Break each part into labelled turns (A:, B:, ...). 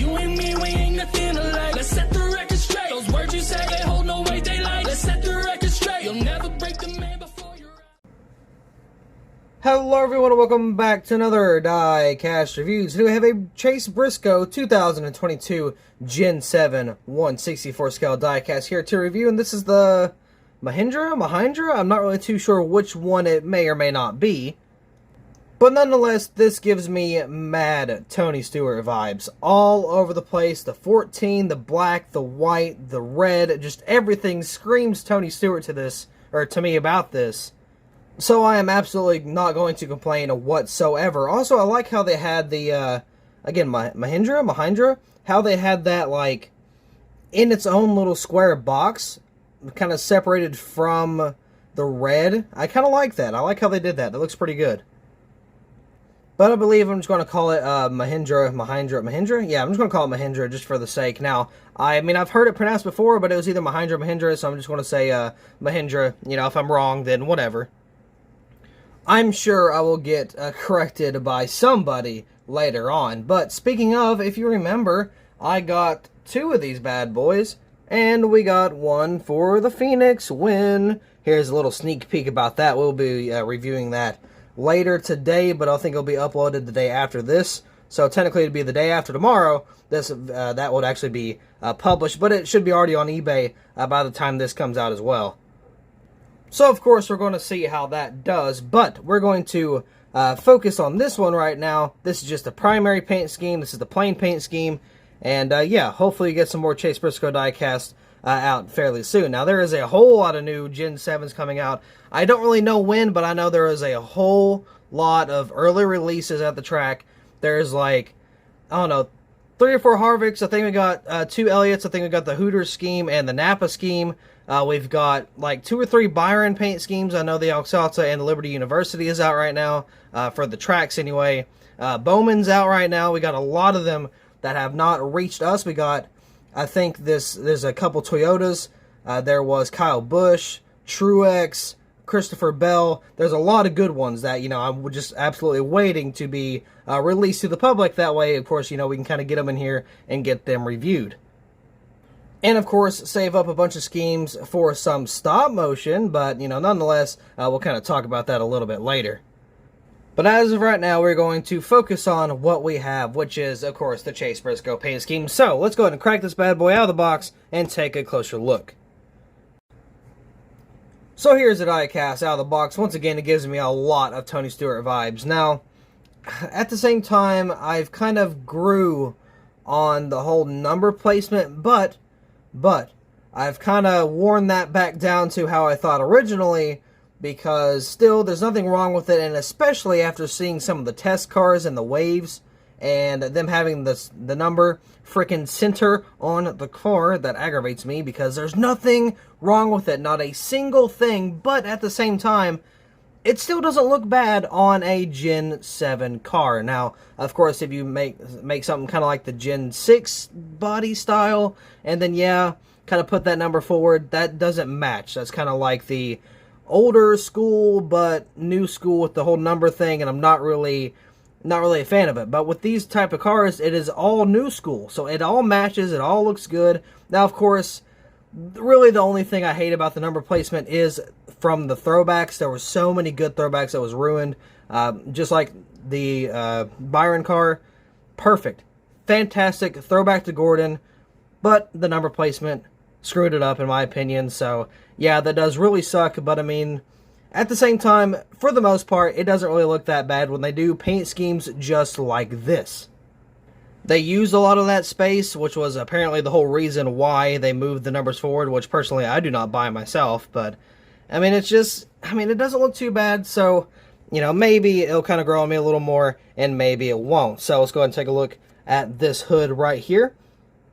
A: You and me, we ain't nothing alike. Let's set the record straight. Those words you say, they hold no weight, they like. Let's set the record straight. You'll never break the man before you're out.
B: Hello everyone and welcome back to another Diecast Reviews. Today we have a Chase Briscoe 2022 Gen 7 1/64 scale diecast here to review, and this is the Mahindra? I'm not really too sure which one it may or may not be. But nonetheless, this gives me mad Tony Stewart vibes all over the place. The 14, the black, the white, the red, just everything screams Tony Stewart to this, or to me about this. So I am absolutely not going to complain whatsoever. Also, I like how they had the, again, Mahindra, how they had that, like, in its own little square box, kind of separated from the red. I kind of like that. I like how they did that. That looks pretty good. But I believe I'm just going to call it Mahindra? Yeah, I'm just going to call it Mahindra just for the sake. Now, I mean, I've heard it pronounced before, but it was either Mahindra or Mahindra, so I'm just going to say Mahindra. You know, if I'm wrong, then whatever. I'm sure I will get corrected by somebody later on. But speaking of, if you remember, I got two of these bad boys, and we got one for the Phoenix win. Here's a little sneak peek about that. We'll be reviewing that later today, but I think it'll be uploaded the day after this. So technically it'd be the day after tomorrow. This that would actually be published, but it should be already on eBay by the time this comes out as well. So of course we're going to see how that does, but we're going to focus on this one right now. This is just the primary paint scheme. This is the plain paint scheme, and yeah, hopefully you get some more Chase Briscoe diecast out fairly soon. Now, there is a whole lot of new Gen 7s coming out. I don't really know when, but I know there is a whole lot of early releases at the track. There's like, I don't know, 3 or 4 Harvicks. I think we got 2 Elliots. I think we got the Hooters scheme and the Napa scheme. We've got like 2 or 3 Byron paint schemes. I know the Alxalta and the Liberty University is out right now, for the tracks anyway. Bowman's out right now. We got a lot of them that have not reached us. We got, I think there's a couple Toyotas. There was Kyle Busch, Truex, Christopher Bell. There's a lot of good ones that, you know, I'm just absolutely waiting to be released to the public. That way, of course, you know, we can kind of get them in here and get them reviewed. And, of course, save up a bunch of schemes for some stop motion. But, you know, nonetheless, we'll kind of talk about that a little bit later. But as of right now, we're going to focus on what we have, which is, of course, the Chase Briscoe paint scheme. So, let's go ahead and crack this bad boy out of the box and take a closer look. So here's the diecast out of the box. Once again, it gives me a lot of Tony Stewart vibes. Now, at the same time, I've kind of grew on the whole number placement, but I've kind of worn that back down to how I thought originally, because still, there's nothing wrong with it, and especially after seeing some of the test cars and the waves, and them having the number frickin' center on the car, that aggravates me, because there's nothing wrong with it, not a single thing, but at the same time, it still doesn't look bad on a Gen 7 car. Now, of course, if you make something kind of like the Gen 6 body style, and then, yeah, kind of put that number forward, that doesn't match. That's kind of like the older school, but new school with the whole number thing, and I'm not really a fan of it. But with these type of cars, it is all new school, so it all matches, it all looks good. Now, of course, really the only thing I hate about the number placement is from the throwbacks. There were so many good throwbacks that was ruined, just like the Byron car. Perfect, fantastic throwback to Gordon, but the number placement screwed it up in my opinion. So yeah, that does really suck, but I mean, at the same time, for the most part, it doesn't really look that bad when they do paint schemes just like this. They used a lot of that space, which was apparently the whole reason why they moved the numbers forward, which personally I do not buy myself, but I mean, it's just, I mean, it doesn't look too bad, so, you know, maybe it'll kind of grow on me a little more, and maybe it won't. So let's go ahead and take a look at this hood right here.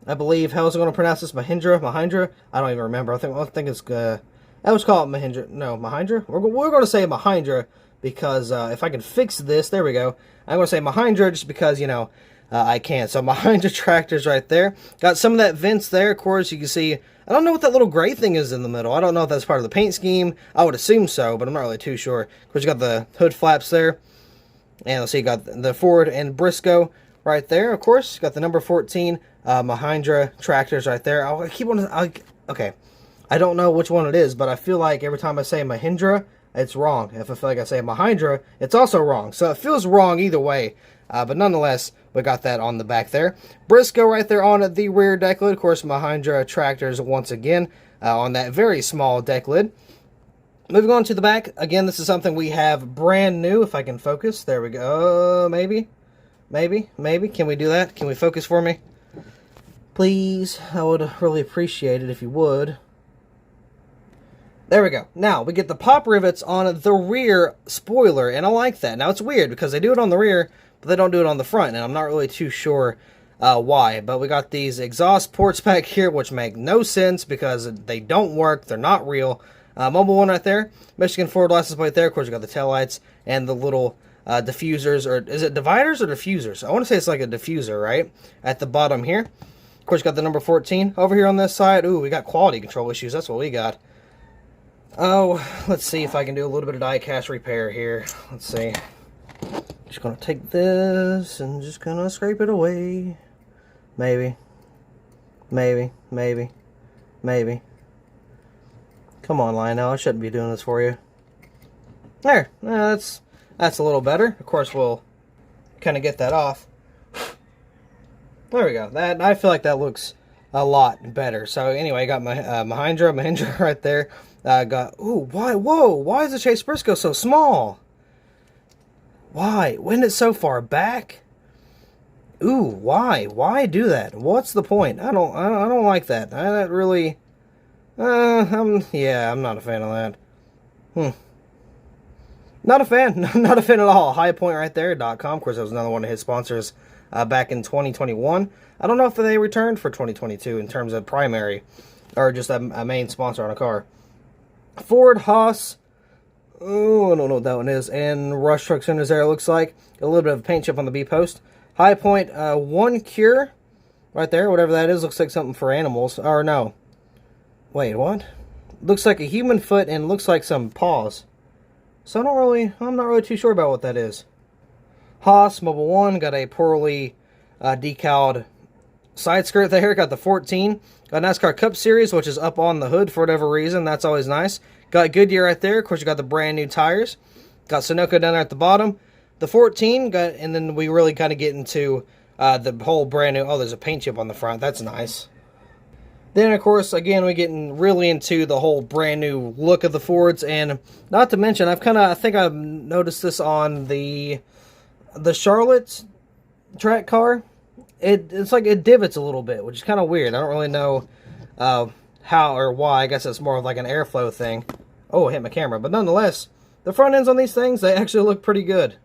B: I believe, how is it going to pronounce this? Mahindra? I don't even remember. I think it's, I was call it Mahindra. No, Mahindra? We're going to say Mahindra, because if I can fix this, there we go. I'm going to say Mahindra just because, you know, I can. So Mahindra tractors right there. Got some of that vents there, of course. You can see, I don't know what that little gray thing is in the middle. I don't know if that's part of the paint scheme. I would assume so, but I'm not really too sure. Of course, you got the hood flaps there. And let's see, you got the Ford and Briscoe right there. Of course, got the number 14 Mahindra tractors right there. Okay, I don't know which one it is, but I feel like every time I say Mahindra, it's wrong. If I feel like I say Mahindra, it's also wrong. So it feels wrong either way. But nonetheless, we got that on the back there. Briscoe right there on the rear deck lid. Of course, Mahindra tractors once again on that very small deck lid. Moving on to the back. Again, this is something we have brand new. If I can focus. There we go. Maybe. Can we do that? Can we focus for me? Please. I would really appreciate it if you would. There we go. Now, we get the pop rivets on the rear spoiler, and I like that. Now, it's weird because they do it on the rear, but they don't do it on the front, and I'm not really too sure why. But we got these exhaust ports back here, which make no sense because they don't work. They're not real. Mobile one right there. Michigan forward license plate there. Of course, you got the taillights and the little diffusers, or is it dividers or diffusers? I want to say it's like a diffuser, right? At the bottom here. Of course, you got the number 14 over here on this side. Ooh, we got quality control issues. That's what we got. Oh, let's see if I can do a little bit of die-cast repair here. Let's see. Just gonna take this and just gonna scrape it away. Maybe. Come on, Lionel. I shouldn't be doing this for you. There. That's a little better. Of course, we'll kind of get that off. There we go. I feel like that looks a lot better. So anyway, I got my Mahindra right there. Why is the Chase Briscoe so small? Why? When it's so far back? Ooh, why do that? What's the point? I don't like that. That really, I'm not a fan of that. Not a fan. Not a fan at all. HighPointRightThere.com. Of course, that was another one of his sponsors back in 2021. I don't know if they returned for 2022 in terms of primary or just a main sponsor on a car. Ford, Haas, oh, I don't know what that one is, and Rush Truck Centers there, it looks like. A little bit of a paint chip on the B-post. High Point, One Cure, right there, whatever that is, looks like something for animals. Or no. Wait, what? Looks like a human foot and looks like some paws. So I'm not really too sure about what that is. Haas, Mobile One, got a poorly decaled side skirt there. Got the 14. Got NASCAR Cup Series, which is up on the hood for whatever reason. That's always nice. Got Goodyear right there. Of course, you got the brand new tires. Got Sunoco down there at the bottom. The 14, and then we really kind of get into the whole brand new. Oh, there's a paint chip on the front. That's nice. Then, of course, again, we're getting really into the whole brand new look of the Fords. And not to mention, I think I've noticed this on the Charlotte track car. It's like it divots a little bit, which is kind of weird. I don't really know how or why. I guess it's more of like an airflow thing. Oh, I hit my camera. But nonetheless, the front ends on these things, they actually look pretty good.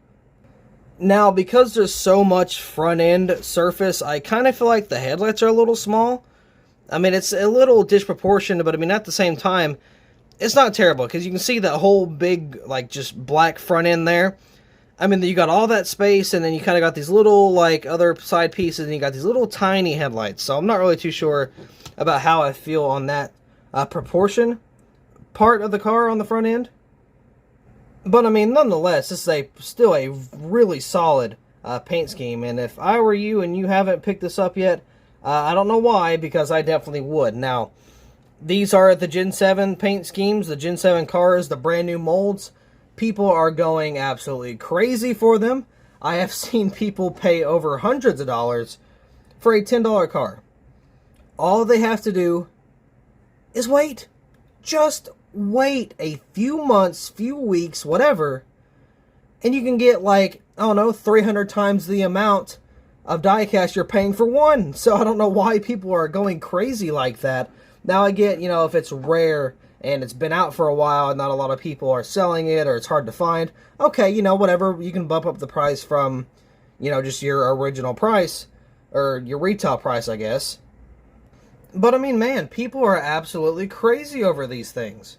B: Now, because there's so much front end surface, I kind of feel like the headlights are a little small. I mean, it's a little disproportionate, but I mean, at the same time, it's not terrible. Because you can see that whole big, like, just black front end there. I mean, you got all that space, and then you kind of got these little, like, other side pieces, and you got these little tiny headlights. So I'm not really too sure about how I feel on that proportion part of the car on the front end. But, I mean, nonetheless, this is still a really solid paint scheme. And if I were you and you haven't picked this up yet, I don't know why, because I definitely would. Now, these are the Gen 7 paint schemes, the Gen 7 cars, the brand new molds. People are going absolutely crazy for them. I have seen people pay over hundreds of dollars for a $10 car. All they have to do is wait. Just wait a few months, few weeks, whatever, and you can get, like, I don't know, 300 times the amount of diecast you're paying for one. So I don't know why people are going crazy like that. Now I get, if it's rare and it's been out for a while and not a lot of people are selling it or it's hard to find, okay, whatever, you can bump up the price from, just your original price or your retail price, I guess. But I mean, man, people are absolutely crazy over these things.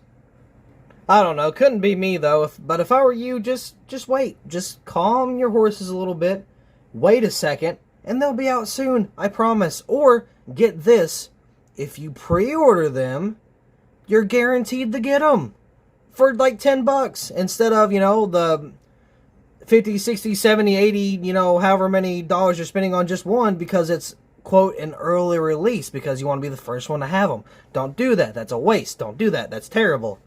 B: I don't know, couldn't be me though, but if I were you, just wait. Just calm your horses a little bit, wait a second, and they'll be out soon, I promise. Or, get this, if you pre-order them, you're guaranteed to get them for like $10 instead of, the 50, 60, 70, 80, you know, however many dollars you're spending on just one because it's, quote, an early release because you want to be the first one to have them. Don't do that. That's a waste. Don't do that. That's terrible.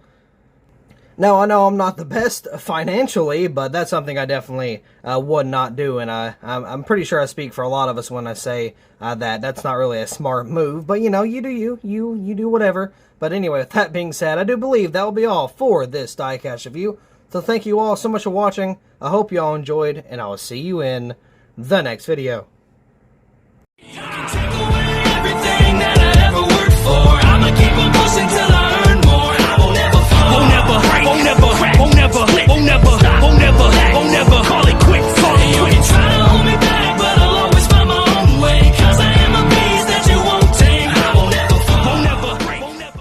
B: Now, I know I'm not the best financially, but that's something I definitely would not do, and I'm pretty sure I speak for a lot of us when I say that that's not really a smart move, but, you know, you do you do whatever. But anyway, with that being said, I do believe that will be all for this diecast review, so thank you all so much for watching. I hope you all enjoyed, and I will see you in the next video.
A: Take away everything that I ever worked for. I'ma keep on pushing till